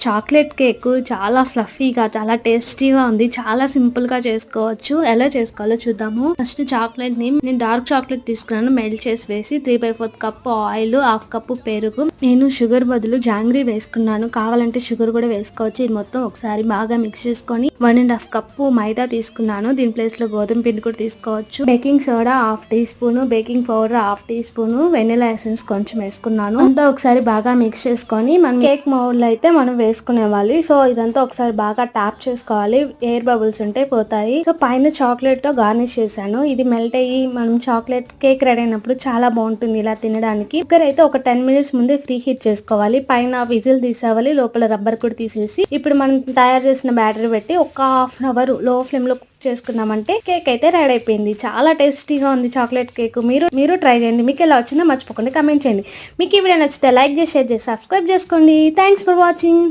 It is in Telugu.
చాక్లెట్ కేక్ చాలా ఫ్లఫీగా చాలా టేస్టీగా ఉంది. చాలా సింపుల్ గా చేసుకోవచ్చు. ఎలా చేసుకోవాలో చూద్దాము. ఫస్ట్ చాక్లెట్ ని నేను డార్క్ చాక్లెట్ తీసుకున్నాను. మెల్ట్ చేసి వేసి 3/4 కప్ ఆయిల్, 1/2 కప్ పెరుగు, నేను షుగర్ బదులు జాంగ్రీ వేసుకున్నాను. కావాలంటే షుగర్ కూడా వేసుకోవచ్చు. ఇది మొత్తం ఒకసారి బాగా మిక్స్ చేసుకొని 1.5 కప్పు మైదా తీసుకున్నాను. దీని ప్లేస్ లో గోధుమ పిండి కూడా తీసుకోవచ్చు. Baking soda 1/2 teaspoon, baking powder 1/2 teaspoon, vanilla essence కొంచెం వేసుకున్నాను. అంతా ఒకసారి బాగా మిక్స్ చేసుకొని మనం కేక్ మౌల్డ్ అయితే మనం వేసుకునేవాలి. సో ఇదంతా ఒకసారి బాగా ట్యాప్ చేసుకోవాలి. ఎయిర్ బబుల్స్ ఉంటే పోతాయి. సో పైన చాక్లెట్ తో గార్నిష్ చేశాను. ఇది మెల్ట్ అయ్యి మనం చాక్లెట్ కేక్ రెడీ అయినప్పుడు చాలా బాగుంటుంది ఇలా తినడానికి. కుక్కర్ అయితే ఒక 10 మినిట్స్ ముందే ఫ్రీ హీట్ చేసుకోవాలి. పైన విజిల్ తీసేవాలి, లోపల రబ్బర్ కూడా తీసేసి ఇప్పుడు మనం తయారు చేసిన బ్యాటరీ పెట్టి ఒక 1/2 అవర్ లో ఫ్లేమ్ లో కుక్ చేసుకున్నామంటే కేక్ అయితే రెడీ అయిపోయింది. చాలా టేస్టీగా ఉంది చాక్లెట్ కేక్. మీరు ట్రై చేయండి. మీకు ఎలా వచ్చిందో మర్చిపోకండి కమెంట్ చేయండి. మీకు ఈ వీడియో నచ్చితే లైక్ చేసి, షేర్ చేసి, సబ్స్క్రైబ్ చేసుకోండి. Thanks for watching.